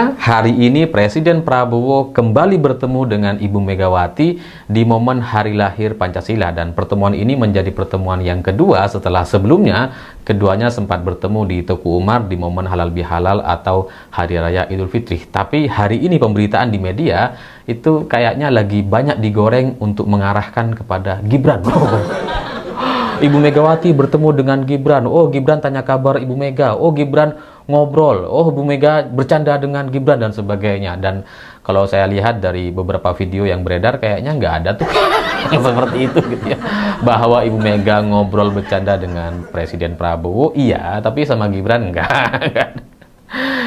Hari ini Presiden Prabowo kembali bertemu dengan Ibu Megawati di momen hari lahir Pancasila, dan pertemuan ini menjadi pertemuan yang kedua setelah sebelumnya keduanya sempat bertemu di Teguh Umar di momen halal bihalal atau Hari Raya Idul Fitri. Tapi hari ini pemberitaan di media itu kayaknya lagi banyak digoreng untuk mengarahkan kepada Gibran. Ibu Megawati bertemu dengan Gibran. Oh, Gibran tanya kabar Ibu Mega. Oh, Gibran ngobrol. Oh, Bu Mega bercanda dengan Gibran dan sebagainya. Dan kalau saya lihat dari beberapa video yang beredar, kayaknya nggak ada tuh yang seperti itu gitu ya. Bahwa Ibu Mega ngobrol bercanda dengan Presiden Prabowo, iya, tapi sama Gibran enggak.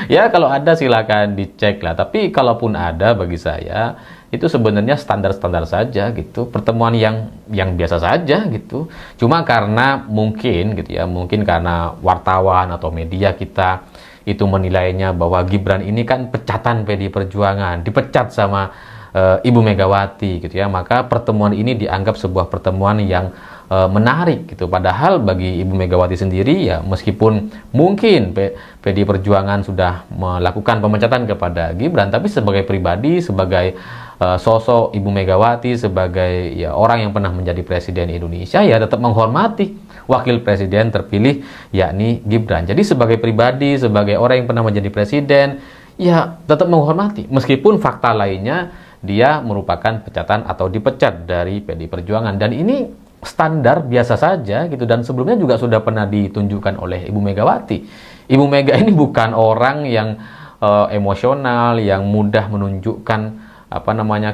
Ya, kalau ada silakan dicek lah. Tapi kalaupun ada, bagi saya itu sebenarnya standar-standar saja gitu. Pertemuan yang biasa saja gitu. Cuma karena mungkin gitu ya, mungkin karena wartawan atau media kita itu menilainya bahwa Gibran ini kan pecatan PDI Perjuangan, dipecat sama Ibu Megawati gitu ya. Maka pertemuan ini dianggap sebuah pertemuan yang menarik gitu. Padahal bagi Ibu Megawati sendiri ya, meskipun mungkin PDI Perjuangan sudah melakukan pemecatan kepada Gibran, tapi sebagai pribadi, sebagai sosok Ibu Megawati, sebagai ya orang yang pernah menjadi presiden Indonesia, ya tetap menghormati wakil presiden terpilih yakni Gibran. Jadi sebagai pribadi, sebagai orang yang pernah menjadi presiden, ya tetap menghormati meskipun fakta lainnya dia merupakan pecatan atau dipecat dari PDI Perjuangan. Dan ini standar biasa saja gitu, dan sebelumnya juga sudah pernah ditunjukkan oleh Ibu Megawati. Ibu Mega ini bukan orang yang emosional, yang mudah menunjukkan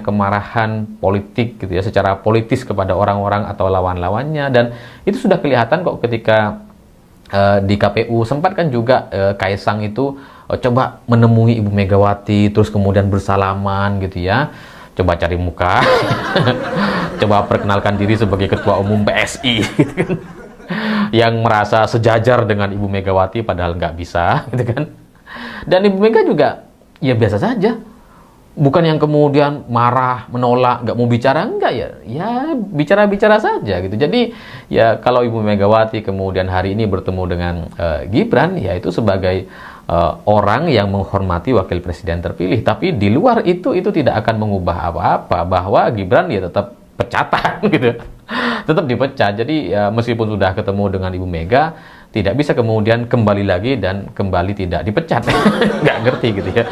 kemarahan politik gitu ya, secara politis kepada orang-orang atau lawan-lawannya. Dan itu sudah kelihatan kok ketika di KPU sempat kan juga Kaisang itu coba menemui Ibu Megawati, terus kemudian bersalaman gitu ya, coba cari muka, coba perkenalkan diri sebagai ketua umum PSI gitu kan, yang merasa sejajar dengan Ibu Megawati padahal nggak bisa gitu kan. Dan Ibu Mega juga ya biasa saja, bukan yang kemudian marah, menolak, nggak mau bicara, enggak ya bicara-bicara saja gitu. Jadi ya kalau Ibu Megawati kemudian hari ini bertemu dengan Gibran, ya itu sebagai orang yang menghormati wakil presiden terpilih. Tapi di luar itu tidak akan mengubah apa-apa, bahwa Gibran ya tetap pecatan gitu, tetap dipecat. Jadi ya, meskipun sudah ketemu dengan Ibu Mega, tidak bisa kemudian kembali lagi dan kembali tidak dipecat. Nggak ngerti gitu ya.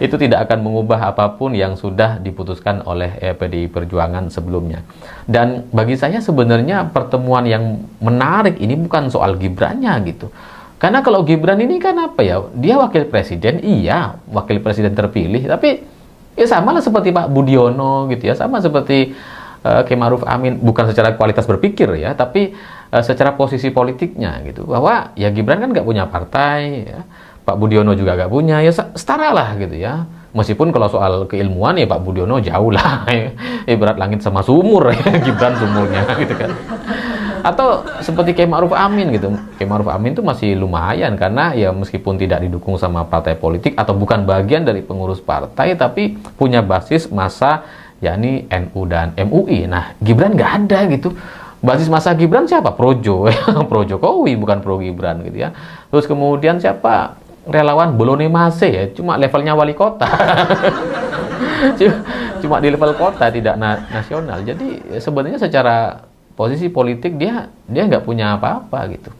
Itu tidak akan mengubah apapun yang sudah diputuskan oleh PDI Perjuangan sebelumnya. Dan bagi saya sebenarnya pertemuan yang menarik ini bukan soal Gibrannya gitu. Karena kalau Gibran ini kan dia wakil presiden, iya, wakil presiden terpilih, tapi ya sama lah seperti Pak Budiono gitu ya, sama seperti Kiai Ma'ruf Amin, bukan secara kualitas berpikir ya, tapi secara posisi politiknya gitu, bahwa ya Gibran kan nggak punya partai ya, Pak Budiono juga nggak punya, ya setara lah gitu ya. Meskipun kalau soal keilmuan ya Pak Budiono jauh lah, ibarat langit sama sumur ya, Gibran sumurnya gitu kan. Atau seperti Kiai Ma'ruf Amin gitu, Kiai Ma'ruf Amin itu masih lumayan karena ya meskipun tidak didukung sama partai politik atau bukan bagian dari pengurus partai, tapi punya basis massa yakni NU dan MUI. Nah, Gibran nggak ada gitu. Basis massa Gibran siapa? Projo, Pro Jokowi, bukan Pro Gibran gitu ya. Terus kemudian siapa? Relawan Bolone Mase ya, cuma levelnya wali kota. Cuma di level kota, tidak nasional. Jadi sebenarnya secara posisi politik dia nggak punya apa-apa gitu.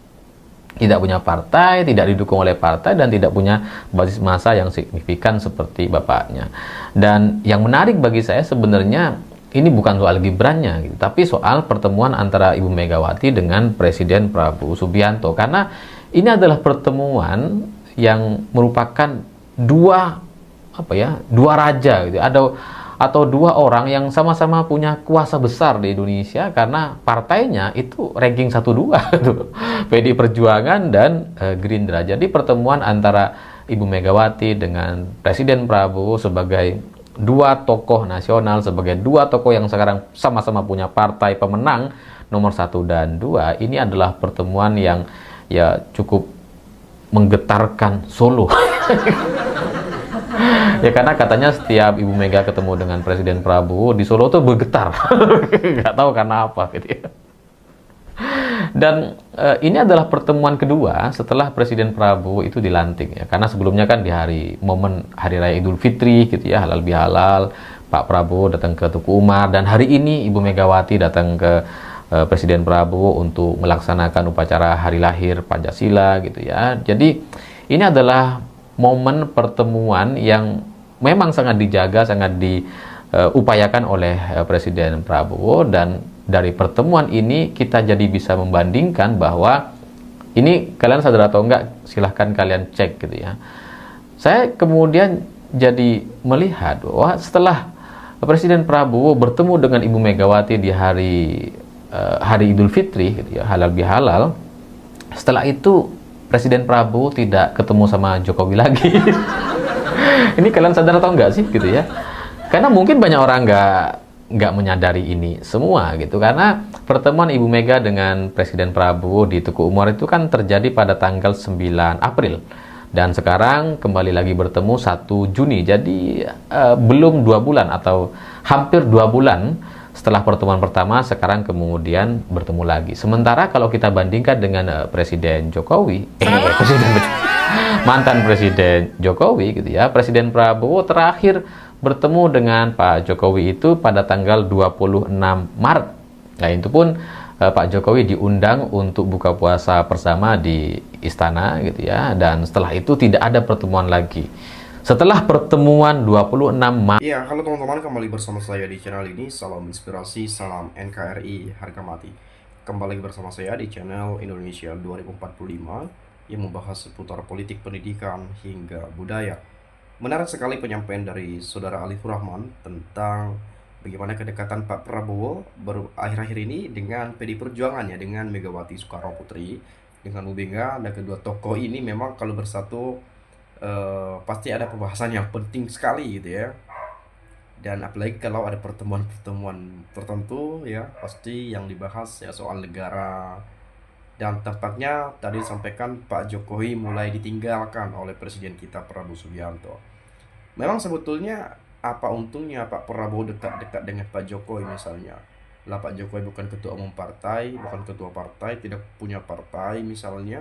Tidak punya partai, tidak didukung oleh partai, dan tidak punya basis massa yang signifikan seperti bapaknya. Dan yang menarik bagi saya sebenarnya ini bukan soal Gibrannya gitu, tapi soal pertemuan antara Ibu Megawati dengan Presiden Prabowo Subianto. Karena ini adalah pertemuan yang merupakan dua raja gitu, atau dua orang yang sama-sama punya kuasa besar di Indonesia, karena partainya itu ranking 1-2 gitu, PDI Perjuangan dan Gerindra. Jadi pertemuan antara Ibu Megawati dengan Presiden Prabowo sebagai dua tokoh nasional, sebagai dua tokoh yang sekarang sama-sama punya partai pemenang nomor 1 dan 2, ini adalah pertemuan yang ya cukup menggetarkan Solo. Ya karena katanya setiap Ibu Mega ketemu dengan Presiden Prabowo di Solo tuh bergetar. Nggak tahu karena apa gitu ya. Dan ini adalah pertemuan kedua setelah Presiden Prabowo itu dilantik ya. Karena sebelumnya kan di momen Hari Raya Idul Fitri gitu ya, halal bihalal, Pak Prabowo datang ke Tuku Umar, dan hari ini Ibu Megawati datang ke Presiden Prabowo untuk melaksanakan upacara hari lahir Pancasila gitu ya. Jadi ini adalah momen pertemuan yang memang sangat dijaga, sangat diupayakan oleh Presiden Prabowo, dan dari pertemuan ini kita jadi bisa membandingkan bahwa ini, kalian sadar atau enggak, silahkan kalian cek gitu ya. Saya kemudian jadi melihat bahwa setelah Presiden Prabowo bertemu dengan Ibu Megawati di hari Idul Fitri gitu ya, halal bihalal, setelah itu Presiden Prabowo tidak ketemu sama Jokowi lagi. Ini kalian sadar atau enggak sih gitu ya? Karena mungkin banyak orang nggak menyadari ini semua gitu, karena pertemuan Ibu Mega dengan Presiden Prabowo di Tuku Umar itu kan terjadi pada tanggal 9 April, dan sekarang kembali lagi bertemu 1 Juni. Jadi belum 2 bulan atau hampir 2 bulan setelah pertemuan pertama, sekarang kemudian bertemu lagi. Sementara kalau kita bandingkan dengan Presiden Jokowi, mantan Presiden Jokowi gitu ya, Presiden Prabowo terakhir bertemu dengan Pak Jokowi itu pada tanggal 26 Maret. Nah, itu pun Pak Jokowi diundang untuk buka puasa bersama di istana gitu ya, dan setelah itu tidak ada pertemuan lagi. Setelah pertemuan 26 Maret. Iya, halo teman-teman, kembali bersama saya di channel ini. Salam inspirasi, salam NKRI harga mati. Kembali bersama saya di channel Indonesia 2045 yang membahas seputar politik, pendidikan, hingga budaya. Menarik sekali penyampaian dari Saudara Alifur Rahman tentang bagaimana kedekatan Pak Prabowo akhir-akhir ini dengan PD Perjuangan ya, dengan Megawati Soekarno Putri, dengan Bu Mega. Dan kedua tokoh ini memang kalau bersatu pasti ada pembahasan yang penting sekali gitu ya. Dan apalagi kalau ada pertemuan-pertemuan tertentu ya, pasti yang dibahas ya soal negara. Dan tampaknya tadi disampaikan Pak Jokowi mulai ditinggalkan oleh Presiden kita Prabowo Subianto. Memang sebetulnya apa untungnya Pak Prabowo dekat-dekat dengan Pak Jokowi misalnya? Lah Pak Jokowi bukan ketua umum partai, bukan ketua partai, tidak punya partai misalnya.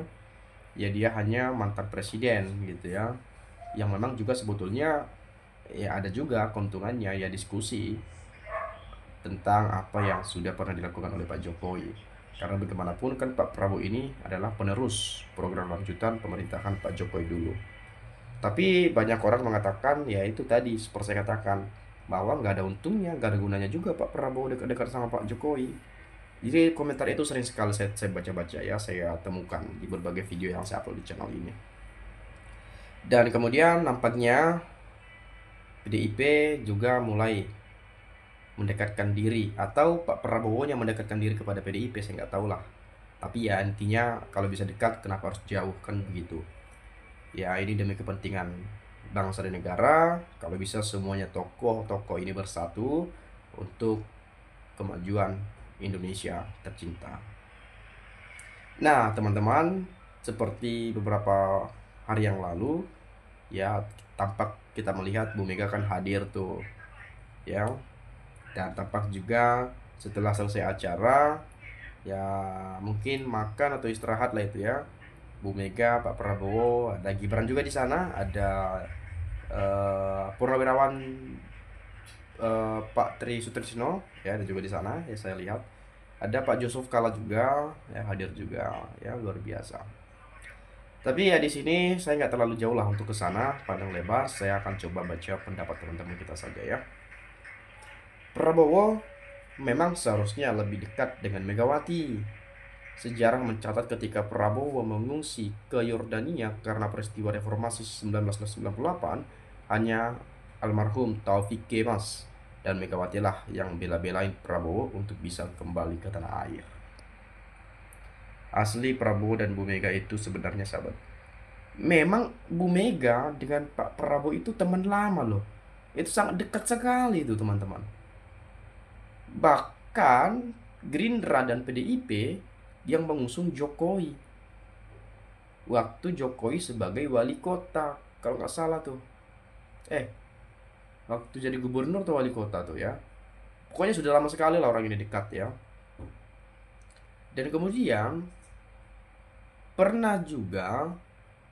Ya dia hanya mantan presiden gitu ya. Yang memang juga sebetulnya ya ada juga keuntungannya ya, diskusi tentang apa yang sudah pernah dilakukan oleh Pak Jokowi. Karena bagaimanapun kan Pak Prabowo ini adalah penerus program lanjutan pemerintahan Pak Jokowi dulu. Tapi banyak orang mengatakan ya itu tadi seperti saya katakan, bahwa nggak ada untungnya, nggak ada gunanya juga Pak Prabowo dekat-dekat sama Pak Jokowi. Jadi komentar itu sering sekali saya baca-baca ya, saya temukan di berbagai video yang saya upload di channel ini. Dan kemudian nampaknya PDIP juga mulai mendekatkan diri, atau Pak Prabowo yang mendekatkan diri kepada PDIP, saya nggak tahu lah. Tapi ya intinya kalau bisa dekat kenapa harus jauh, kan begitu ya. Ini demi kepentingan bangsa dan negara, kalau bisa semuanya tokoh-tokoh ini bersatu untuk kemajuan Indonesia tercinta. Nah teman-teman, seperti beberapa hari yang lalu ya, tampak kita melihat Bu Mega kan hadir tuh ya. Dan tampak juga setelah selesai acara ya, mungkin makan atau istirahat lah itu ya, Bu Mega, Pak Prabowo, ada Gibran juga di sana, ada Purnawirawan Pak Tri Sutrisno ya, ada juga di sana ya, saya lihat ada Pak Yusuf Kala juga ya, hadir juga ya, luar biasa. Tapi ya di sini saya nggak terlalu jauh lah untuk ke sana, pandang lebar. Saya akan coba baca pendapat teman-teman kita saja ya. Prabowo memang seharusnya lebih dekat dengan Megawati. Sejarah mencatat ketika Prabowo mengungsi ke Yordania karena peristiwa reformasi 1998, hanya almarhum Taufik Kemas dan Megawati lah yang bela-belain Prabowo untuk bisa kembali ke tanah air. Asli Prabowo dan Bu Mega itu sebenarnya sahabat. Memang Bu Mega dengan Pak Prabowo itu teman lama loh. Itu sangat dekat sekali itu teman-teman. Bahkan Gerindra dan PDIP yang mengusung Jokowi waktu Jokowi sebagai wali kota, kalau nggak salah tuh. Waktu jadi gubernur atau wali kota tuh ya. Pokoknya sudah lama sekali lah orang ini dekat ya. Dan kemudian pernah juga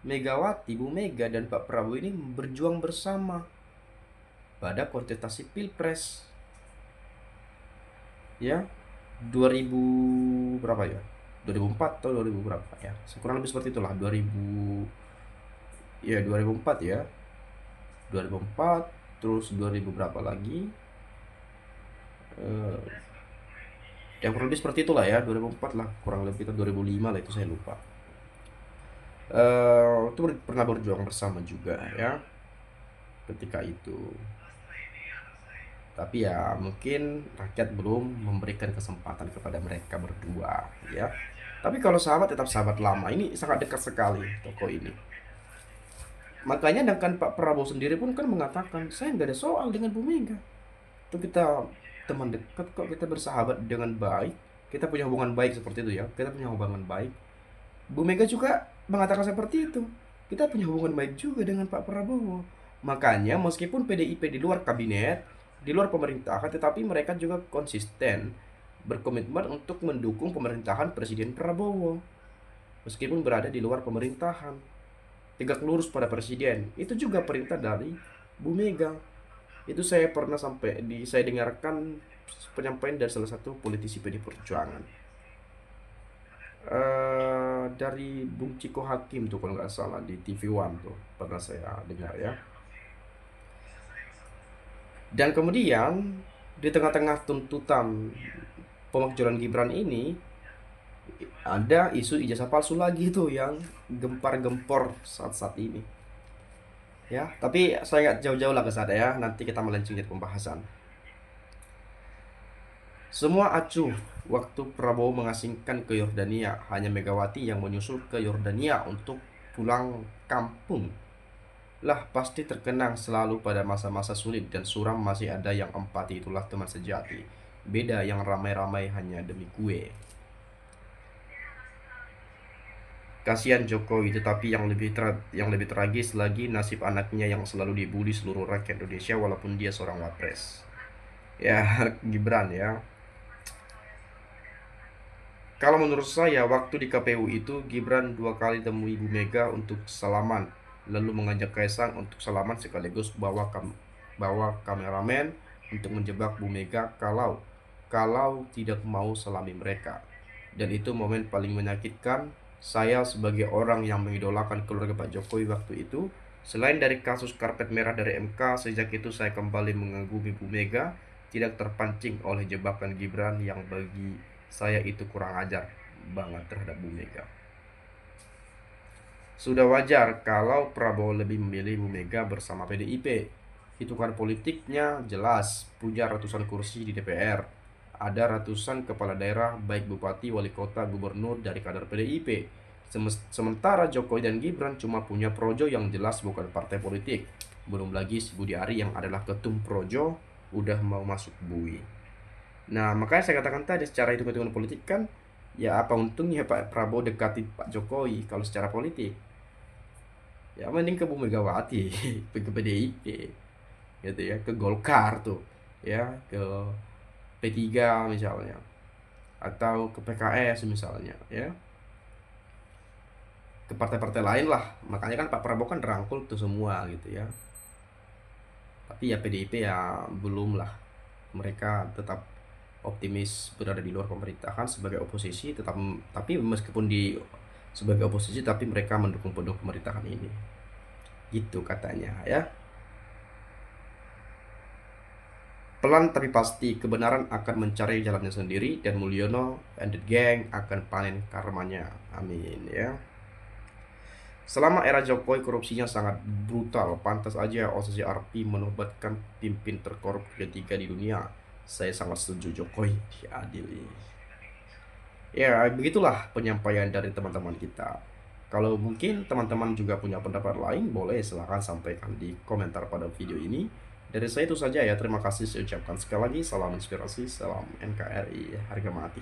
Megawati, Bu Mega dan Pak Prabowo ini berjuang bersama pada kontestasi Pilpres. Ya, 2000 berapa ya? 2004 atau 2000 berapa ya? Kurang lebih seperti itulah, 2000 ya 2004 ya. 2004 terus 2000 berapa lagi? Ya kurang lebih seperti itulah ya, 2004 lah, kurang lebih itu 2005 lah, itu saya lupa. Itu pernah berjuang bersama juga ya ketika itu. Tapi ya mungkin rakyat belum memberikan kesempatan kepada mereka berdua ya. Tapi kalau sahabat tetap sahabat lama, ini sangat dekat sekali tokoh ini. Makanya dengan Pak Prabowo sendiri pun kan mengatakan, saya nggak ada soal dengan Bu Mega. Itu kita teman dekat kok, kita bersahabat dengan baik, kita punya hubungan baik seperti itu ya, kita punya hubungan baik. Bu Mega juga mengatakan seperti itu, kita punya hubungan baik juga dengan Pak Prabowo. Makanya meskipun PDIP di luar kabinet, di luar pemerintahan, tetapi mereka juga konsisten berkomitmen untuk mendukung pemerintahan Presiden Prabowo meskipun berada di luar pemerintahan, tegak lurus pada presiden. Itu juga perintah dari Bu Mega. Itu saya pernah saya dengarkan penyampaian dari salah satu politisi PD Perjuangan, dari Bung Ciko Hakim tuh kalau nggak salah, di TV One tuh pernah saya dengar ya. Dan kemudian di tengah-tengah tuntutan pemakzulan Gibran ini, ada isu ijazah palsu lagi tuh yang gempar-gempor saat-saat ini ya. Tapi saya nggak jauh-jauh lah ke sana ya, nanti kita melenceng ke pembahasan. Semua acuh waktu Prabowo mengasingkan ke Yordania, hanya Megawati yang menyusul ke Yordania untuk pulang kampung. Lah pasti terkenang selalu pada masa-masa sulit dan suram masih ada yang empati, itulah teman sejati. Beda yang ramai-ramai hanya demi kue. Kasihan Jokowi, tetapi yang lebih tragis lagi nasib anaknya yang selalu dibully seluruh rakyat Indonesia walaupun dia seorang wapres. Ya, Gibran ya. Kalau menurut saya waktu di KPU itu Gibran 2 kali temui Ibu Mega untuk salaman, lalu mengajak Kaisang untuk salaman sekaligus bawa kameramen untuk menjebak Bu Mega kalau tidak mau salami mereka. Dan itu momen paling menyakitkan. Saya sebagai orang yang mengidolakan keluarga Pak Jokowi waktu itu, selain dari kasus karpet merah dari MK, sejak itu saya kembali mengagumi Bu Mega, tidak terpancing oleh jebakan Gibran yang bagi saya itu kurang ajar banget terhadap Bu Mega. Sudah wajar kalau Prabowo lebih memilih Bu Mega bersama PDIP. Hitungan politiknya jelas, punya ratusan kursi di DPR. Ada ratusan kepala daerah, baik bupati, wali kota, gubernur dari kader PDIP. Sementara Jokowi dan Gibran cuma punya projo yang jelas bukan partai politik. Belum lagi si Budi Ari yang adalah ketum projo udah mau masuk bui. Nah makanya saya katakan tadi, secara hitung-hitungan politik kan, ya apa untungnya Pak Prabowo dekati Pak Jokowi kalau secara politik? Ya mending ke Bu Megawati, ke PDIP, gitu ya, ke Golkar tuh, ya, ke P3 misalnya, atau ke PKS misalnya ya, ke partai-partai lain lah. Makanya kan Pak Prabowo kan rangkul tuh semua gitu ya. Tapi ya PDIP ya belum lah, mereka tetap optimis berada di luar pemerintahan sebagai oposisi, tapi meskipun sebagai oposisi tapi mereka mendukung penuh pemerintahan ini, gitu katanya ya. Pelan tapi pasti kebenaran akan mencari jalannya sendiri, dan Mulyono and the gang akan panen karmanya. Amin ya. Selama era Jokowi korupsinya sangat brutal, pantas aja OCCRP menobatkan pimpin terkorup ketiga di dunia. Saya sangat setuju Jokowi diadili. Ya begitulah penyampaian dari teman-teman kita. Kalau mungkin teman-teman juga punya pendapat lain, boleh silahkan sampaikan di komentar pada video ini. Dari saya itu saja ya, terima kasih saya ucapkan sekali lagi. Salam inspirasi, salam NKRI harga mati.